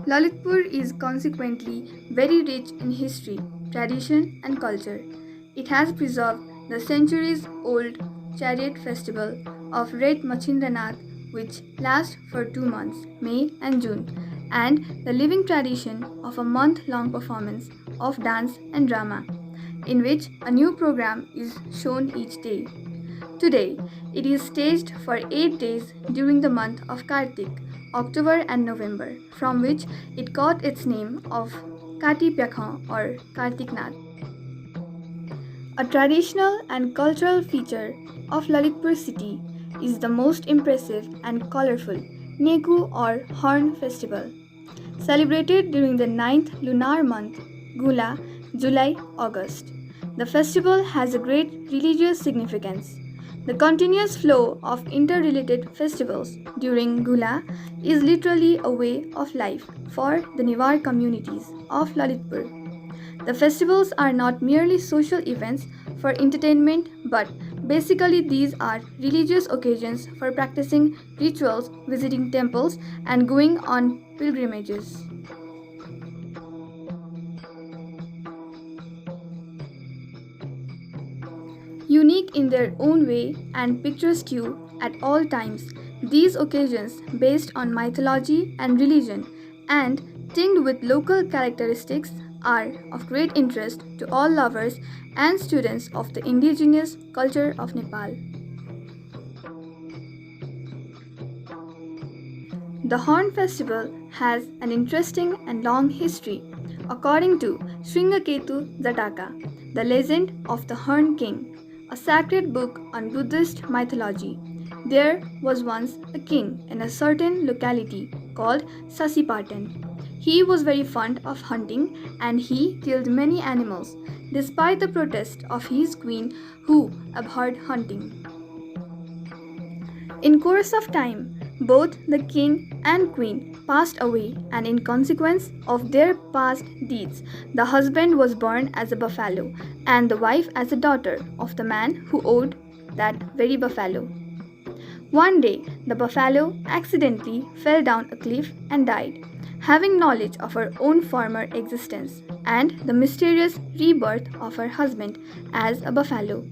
Lalitpur is consequently very rich in history, tradition, and culture. It has preserved the centuries old chariot festival of Red Machindranath, which lasts for 2 months, May and June, and the living tradition of a month long performance of dance and drama, in which a new program is shown each day. Today, it is staged for 8 days during the month of Kartik, October and November, from which it got its name of Kati Pyakha or Kartik Nath. A traditional and cultural feature of Lalitpur city is the most impressive and colorful Neku or Horn Festival, celebrated during the ninth lunar month, Gula, July-August. The festival has a great religious significance. The continuous flow of interrelated festivals during Gula is literally a way of life for the Newar communities of Lalitpur. The festivals are not merely social events for entertainment, but basically these are religious occasions for practicing rituals, visiting temples, and going on pilgrimages. Unique in their own way and picturesque at all times, these occasions, based on mythology and religion and tinged with local characteristics, are of great interest to all lovers and students of the indigenous culture of Nepal. The Horn Festival has an interesting and long history. According to Sringaketu Jataka, the legend of the Horn King, a sacred book on Buddhist mythology, there was once a king in a certain locality called Sasipatan. He was very fond of hunting and he killed many animals despite the protest of his queen who abhorred hunting. In course of time, both the king and queen passed away, and in consequence of their past deeds, the husband was born as a buffalo, and the wife as a daughter of the man who owned that very buffalo. One day, the buffalo accidentally fell down a cliff and died, having knowledge of her own former existence and the mysterious rebirth of her husband as a buffalo.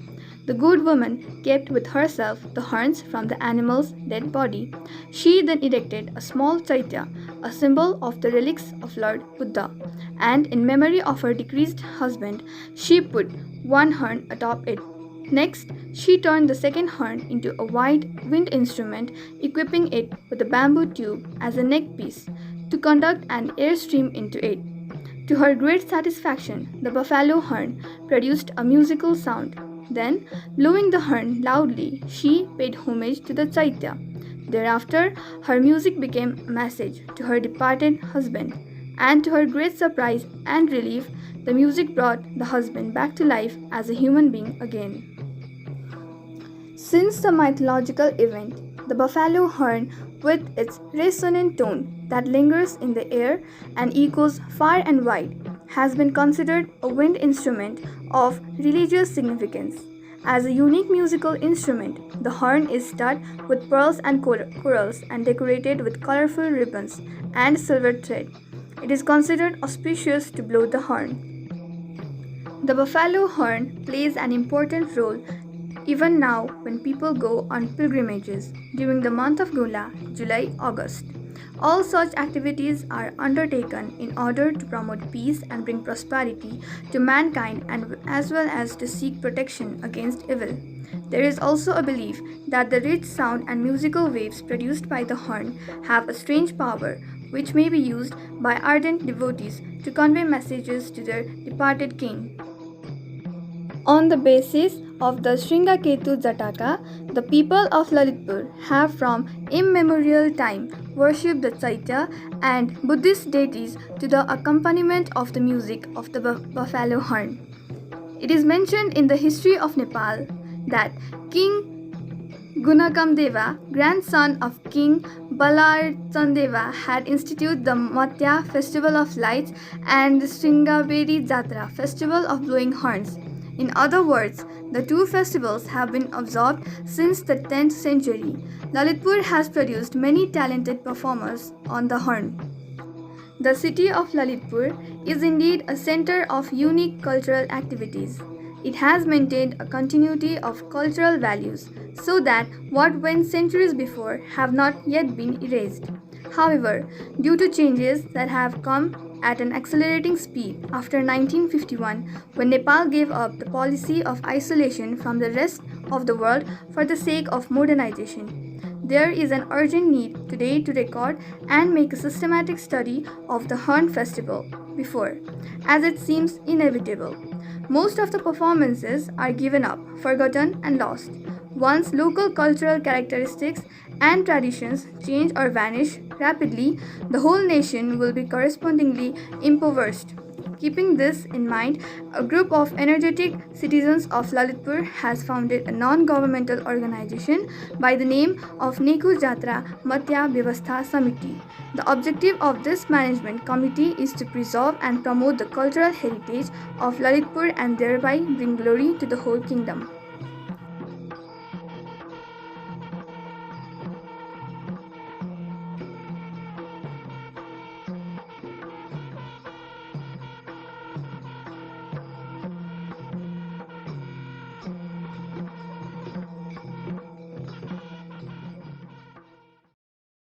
The good woman kept with herself the horns from the animal's dead body. She then erected a small chaitya, a symbol of the relics of Lord Buddha, and in memory of her deceased husband, she put one horn atop it. Next, she turned the second horn into a wide wind instrument, equipping it with a bamboo tube as a neck piece to conduct an airstream into it. To her great satisfaction, the buffalo horn produced a musical sound. Then, blowing the horn loudly, she paid homage to the Chaitya. Thereafter, her music became a message to her departed husband, and to her great surprise and relief, the music brought the husband back to life as a human being again. Since the mythological event, the buffalo horn, with its resonant tone that lingers in the air and echoes far and wide, has been considered a wind instrument of religious significance. As a unique musical instrument, the horn is studded with pearls and corals and decorated with colorful ribbons and silver thread. It is considered auspicious to blow the horn. The buffalo horn plays an important role even now when people go on pilgrimages during the month of Gula, July-August. All such activities are undertaken in order to promote peace and bring prosperity to mankind and as well as to seek protection against evil. There is also a belief that the rich sound and musical waves produced by the horn have a strange power which may be used by ardent devotees to convey messages to their departed king. On the basis of the Sringaketu Jataka, the people of Lalitpur have from immemorial time worshipped the Chaitya and Buddhist deities to the accompaniment of the music of the buffalo horn. It is mentioned in the history of Nepal that King Gunakamdeva, grandson of King Balarchandeva, had instituted the Matya festival of lights and the Sringaveri Jatra festival of blowing horns. In other words, the two festivals have been observed since the 10th century. Lalitpur has produced many talented performers on the horn. The city of Lalitpur is indeed a center of unique cultural activities. It has maintained a continuity of cultural values so that what went centuries before have not yet been erased. However, due to changes that have come at an accelerating speed after 1951, when Nepal gave up the policy of isolation from the rest of the world for the sake of modernization, there is an urgent need today to record and make a systematic study of the Horn Festival before, as it seems inevitable. Most of the performances are given up, forgotten, and lost. Once local cultural characteristics and traditions change or vanish rapidly, the whole nation will be correspondingly impoverished. Keeping this in mind, a group of energetic citizens of Lalitpur has founded a non-governmental organization by the name of Neku Jatra Matya Vyavastha Samiti. The objective of this management committee is to preserve and promote the cultural heritage of Lalitpur and thereby bring glory to the whole kingdom.